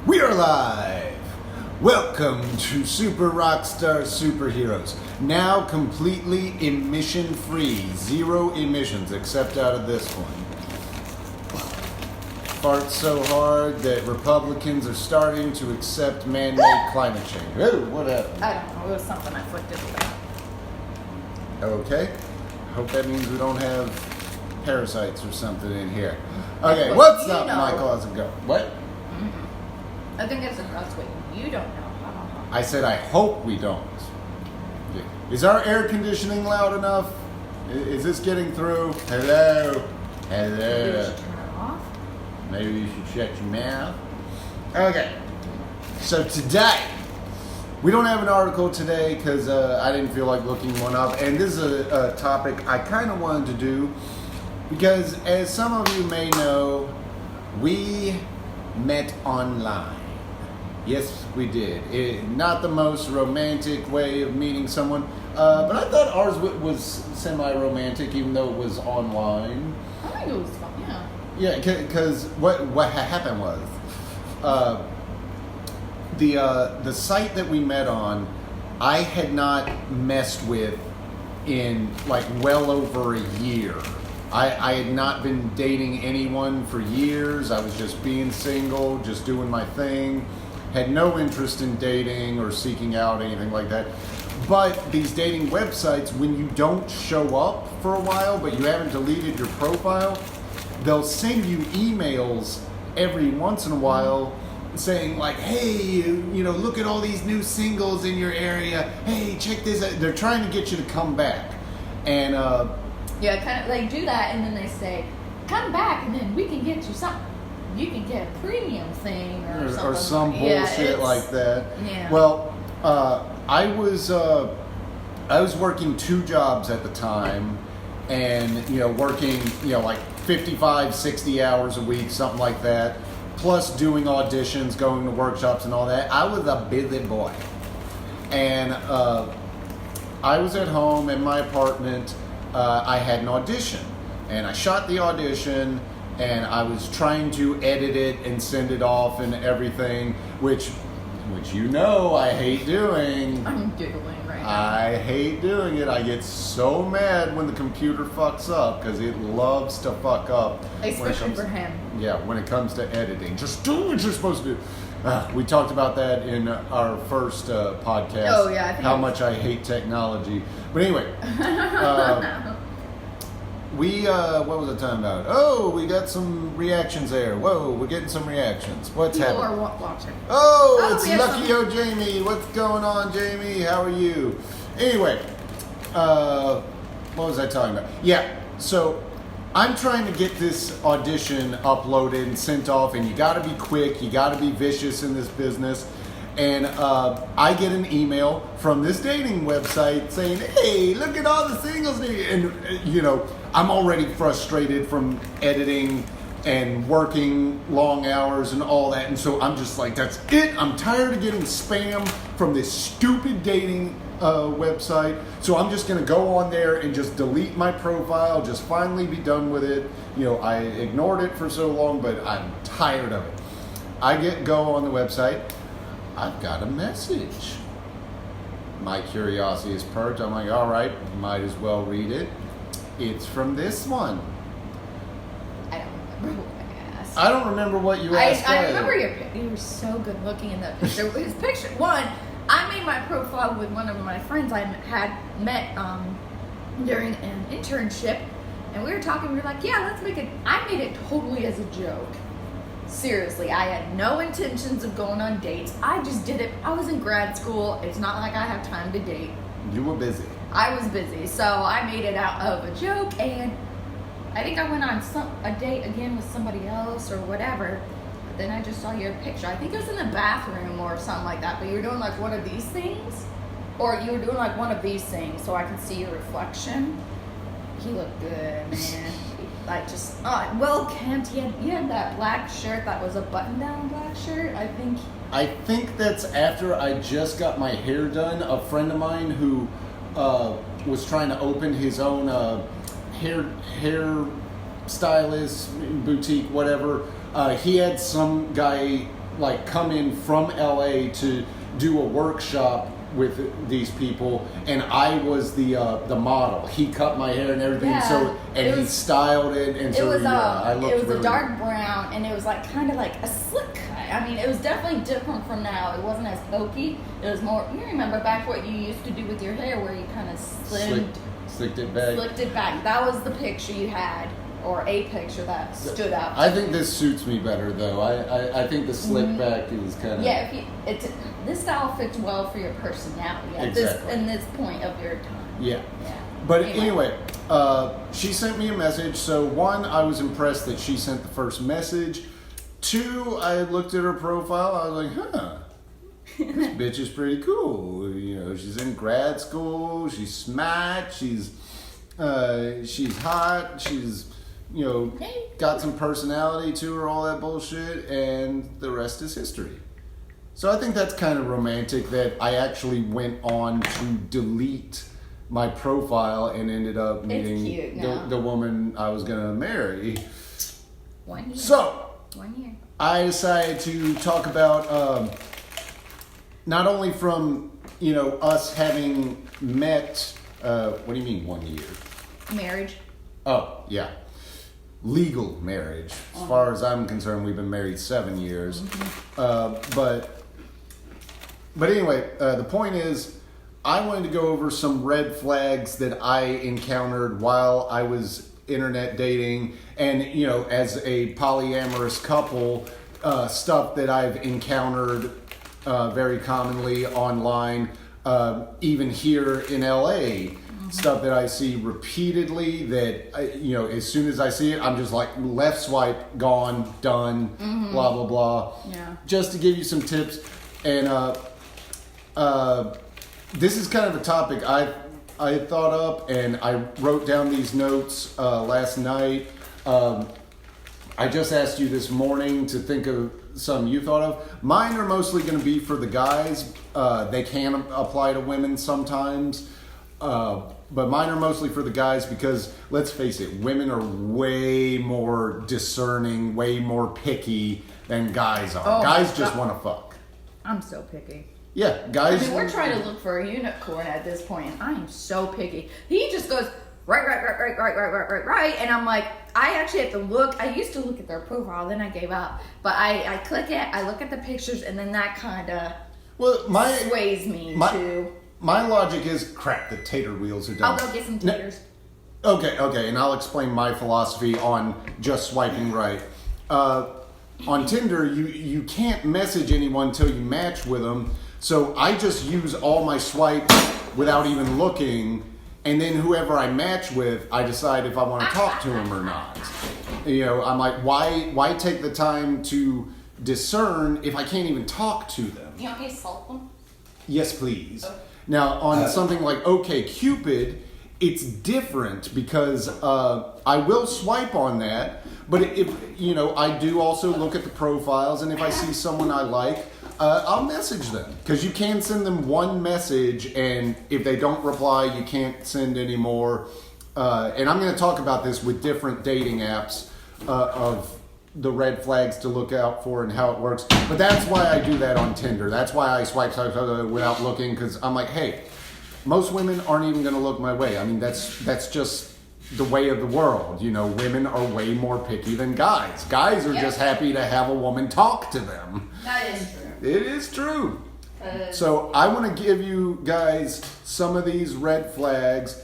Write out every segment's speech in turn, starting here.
We are live! Welcome to Super Rockstar Superheroes. Now completely emission-free. 0 emissions, except out of this one. Fart so hard that Republicans are starting to accept man-made climate change. Oh, what happened? I don't know. It was something I flicked it away. Okay. Hope that means we don't have parasites or something in here. Okay, what's up, Michael? How's it going? What? I think it's a crossway. You don't know. I said I hope we don't. Is our air conditioning loud enough? Is this getting through? Hello? Maybe you Hello? should turn it off. Maybe you should shut your mouth. Okay. So today, we don't have an article today because I didn't feel like looking one up. And this is a topic I kind of wanted to do because, as some of you may know, we met online. Yes, we did. Not the most romantic way of meeting someone, but I thought ours was semi-romantic, even though it was online. I think it was fun. Yeah. Yeah, because what happened was the site that we met on, I had not messed with in like well over a year. I had not been dating anyone for years. I was just being single, just doing my thing. Had no interest in dating or seeking out anything like that. But these dating websites, when you don't show up for a while, but you haven't deleted your profile, they'll send you emails every once in a while saying like, hey, look at all these new singles in your area. Hey, check this out. They're trying to get you to come back. And Yeah, kind of like do that, and then they say, "Come back, and then we can get you something. You can get a premium thing or something." Or some bullshit like that. Yeah. Well, I was working 2 jobs at the time, and working like 55, 60 hours a week, something like that. Plus doing auditions, going to workshops, and all that. I was a busy boy, and I was at home in my apartment. I had an audition, and I shot the audition, and I was trying to edit it and send it off and everything, which I hate doing. I'm giggling right now. I hate doing it. I get so mad when the computer fucks up because it loves to fuck up. Especially for him. Yeah, when it comes to editing. Just do what you're supposed to do. We talked about that in our first podcast. Oh, yeah. I think how much I hate technology. But anyway, what was I talking about? Oh, we got some reactions there. Whoa, we're getting some reactions. What's People happening? are watching. Oh, it's we have Lucky O Jamie. What's going on, Jamie? How are you? Anyway, what was I talking about? Yeah, so I'm trying to get this audition uploaded and sent off, and you got to be quick, you got to be vicious in this business. And I get an email from this dating website saying, "Hey, look at all the singles." And I'm already frustrated from editing and working long hours and all that, and so I'm just like, that's it. I'm tired of getting spam from this stupid dating website, so I'm just gonna go on there and just delete my profile, just finally be done with it. I ignored it for so long, but I'm tired of it. I go on the website. I've got a message. My curiosity is perked. I'm like, all right, might as well read it. It's from this one. I don't remember what I asked. I don't remember what you asked. I remember you were so good looking in that picture. His picture, one, I made my profile with one of my friends I had met during an internship, and we were talking. We were like, "Yeah, let's make it." I made it totally as a joke. Seriously, I had no intentions of going on dates. I just did it. I was in grad school. It's not like I have time to date. You were busy. I was busy, so I made it out of a joke, and I think I went on a date again with somebody else or whatever. But then I just saw your picture. I think it was in the bathroom or something like that. But you were doing like one of these things, or you were doing like one of these things, so I could see your reflection. He looked good, man. Like just well kempt. He had that black shirt that was a button-down black shirt. I think that's after I just got my hair done. A friend of mine who was trying to open his own hair stylist boutique, whatever. He had some guy like come in from LA to do a workshop with these people, and I was the model. He cut my hair and everything, he styled it, and it was I looked it was really a dark brown, and it was like kind of like a slick cut. I mean, it was definitely different from now. It wasn't as pokey. It was more. You remember back what you used to do with your hair, where you kind of slicked it back. Slicked it back. That was the picture you had, or a picture that stood out. I think this suits me better, though. I think the slick back is kind of... Yeah, this style fits well for your personality at this point of your time. Yeah. But anyway, she sent me a message. So, one, I was impressed that she sent the first message. Two, I looked at her profile. I was like, this bitch is pretty cool. You know, she's in grad school. She's smart. She's hot. She's... you know, got some personality to her, all that bullshit, and the rest is history. So I think that's kind of romantic that I actually went on to delete my profile and ended up meeting the woman I was going to marry. 1 year. So, 1 year. I decided to talk about not only from, you know, us having met, what do you mean 1 year? Marriage. Oh, yeah. Legal marriage. As far as I'm concerned, we've been married 7 years. But anyway, the point is, I wanted to go over some red flags that I encountered while I was internet dating, and you know, as a polyamorous couple, stuff that I've encountered very commonly online, even here in LA. Stuff that I see repeatedly that, you know, as soon as I see it, I'm just like, left swipe, gone, done, blah, blah, blah. Yeah. Just to give you some tips. And this is kind of a topic I thought up, and I wrote down these notes last night. I just asked you this morning to think of some you thought of. Mine are mostly going to be for the guys. They can apply to women sometimes. But mine are mostly for the guys because, let's face it, women are way more discerning, way more picky than guys are. Guys just want to fuck. I'm so picky. Yeah, guys... I mean, we're trying to look for a unicorn at this point, and I am so picky. He just goes, right, and I'm like, I actually have to look. I used to look at their profile, then I gave up. But I click it, I look at the pictures, and then that kind of sways me to... My logic is, crap, the tater wheels are done. I'll go get some taters. Okay, and I'll explain my philosophy on just swiping right. On Tinder, you can't message anyone until you match with them, so I just use all my swipes without even looking, and then whoever I match with, I decide if I want to talk to them or not. You know, I'm like, why take the time to discern if I can't even talk to them? You want me to salt them? Yes, please. Okay. Now, on something like OkCupid, it's different because I will swipe on that, but if you know, I do also look at the profiles, and if I see someone I like, I'll message them because you can send them one message, and if they don't reply, you can't send any more. And I'm going to talk about this with different dating apps of the red flags to look out for and how it works. But that's why I do that on Tinder. That's why I swipe without looking, because I'm like, hey, most women aren't even going to look my way. I mean, that's just the way of the world. You know, women are way more picky than guys. Guys are just happy to have a woman talk to them. That is true. It is true. So I want to give you guys some of these red flags.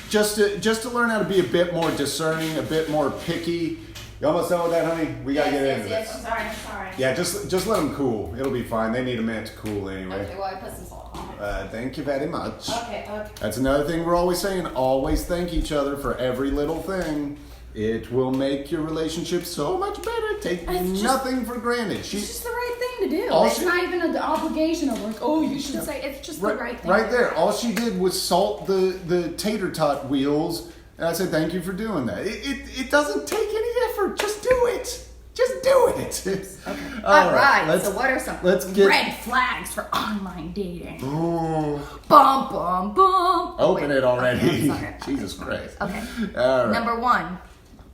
Just to learn how to be a bit more discerning, a bit more picky. You almost done with that, honey? We gotta get into this. I'm sorry. Yeah, just let them cool. It'll be fine. They need a minute to cool anyway. Okay, well, I put some salt on it. Thank you very much. Okay. That's another thing we're always saying. Always thank each other for every little thing. It will make your relationship so much better. Take nothing for granted. It's just the right thing to do. All it's not even an obligation of like, oh, you should say. It's just the right thing. Right there. All she did was salt the tater tot wheels, and I said thank you for doing that. It doesn't take any effort. Just do it. Just do it. Okay. All right. So what are some red flags for online dating? Ooh. Bum, bum, bum. Open it already. Okay, Jesus Christ. Okay. All right. Number 1.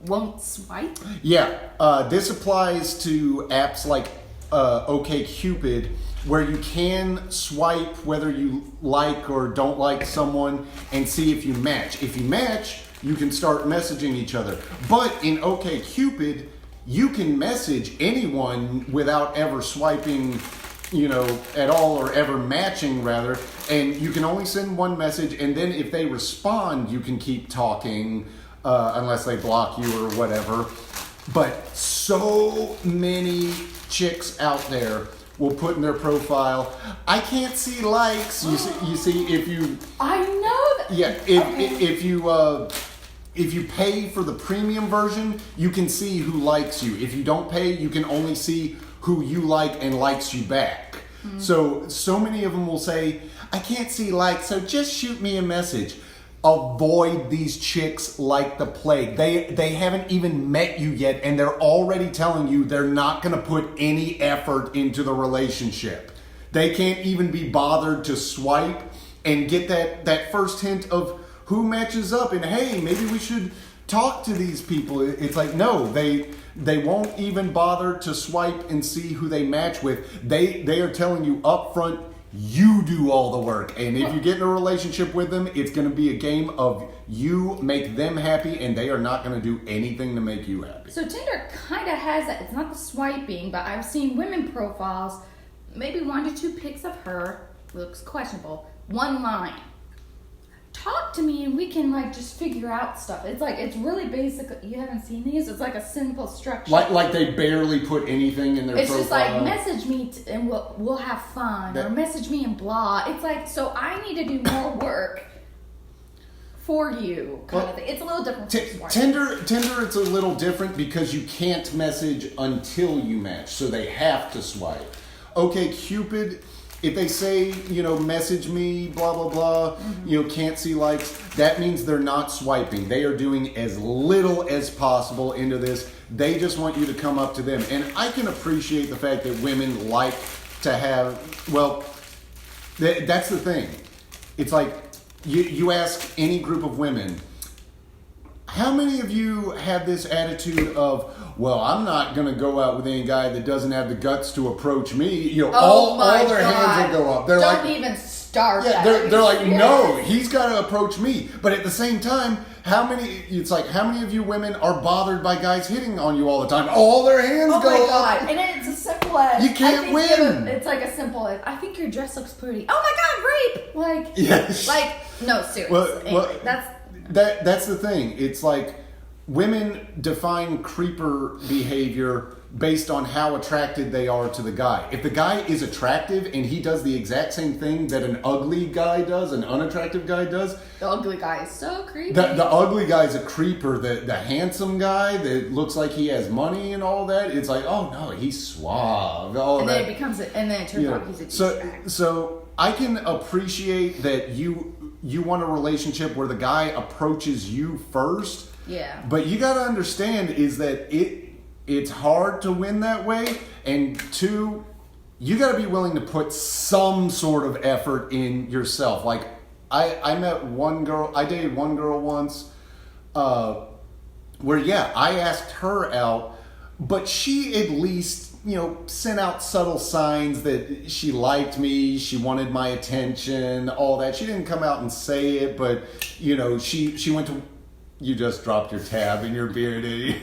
won't swipe? Yeah, this applies to apps like OkCupid, where you can swipe whether you like or don't like someone and see if you match. If you match, you can start messaging each other. But in OkCupid, you can message anyone without ever swiping, at all, or ever matching rather. And you can only send one message, and then if they respond, you can keep talking unless they block you or whatever. But so many chicks out there will put in their profile, I can't see likes. You see if you. I know that. Yeah, if you pay for the premium version, you can see who likes you. If you don't pay, you can only see who you like and likes you back. So many of them will say, I can't see likes, so just shoot me a message. Avoid these chicks like the plague. They haven't even met you yet, and they're already telling you they're not going to put any effort into the relationship. They can't even be bothered to swipe and get that first hint of who matches up, and hey, maybe we should talk to these people. It's like, no, they won't even bother to swipe and see who they match with. They are telling you up front, you do all the work. And if you get in a relationship with them, it's going to be a game of you make them happy, and they are not going to do anything to make you happy. So Tinder kind of has that. It's not the swiping, but I've seen women profiles, maybe 1 to 2 pics of her, looks questionable, one line. Talk to me and we can just figure out stuff. It's really basic. You haven't seen these? It's like a simple structure. Like they barely put anything in their profile. It's just like, message me and we'll have fun. Or message me and blah. It's like, so I need to do more work for you kind of thing. It's a little different. Tinder, it's a little different because you can't message until you match. So they have to swipe. OkCupid, if they say, message me, blah, blah, blah, can't see likes, that means they're not swiping. They are doing as little as possible into this. They just want you to come up to them. And I can appreciate the fact that women like to have, that's the thing. It's like, you ask any group of women, how many of you have this attitude of, well, I'm not going to go out with any guy that doesn't have the guts to approach me? All their hands will go up. They're Don't even start. Yeah, they're like, no, he's got to approach me. But at the same time, how many of you women are bothered by guys hitting on you all the time? All their hands go up. Oh my God. And then it's a simple as, you can't win. It's like a simple as, I think your dress looks pretty. Oh my God, rape. Yes. No, seriously. That's the thing. It's like women define creeper behavior based on how attracted they are to the guy. If the guy is attractive and he does the exact same thing that an ugly guy does, an unattractive guy does. The ugly guy is so creepy. The ugly guy is a creeper. The handsome guy that looks like he has money and all that, it's like, oh no, he's suave. And then it turns out he's a douchebag. So I can appreciate that you want a relationship where the guy approaches you first. Yeah. But you got to understand is that it's hard to win that way. And 2, you got to be willing to put some sort of effort in yourself. Like I dated one girl once where, I asked her out, but she at least, sent out subtle signs that she liked me, she wanted my attention, all that. She didn't come out and say it, but, she went to... You just dropped your tab in your beer, did you?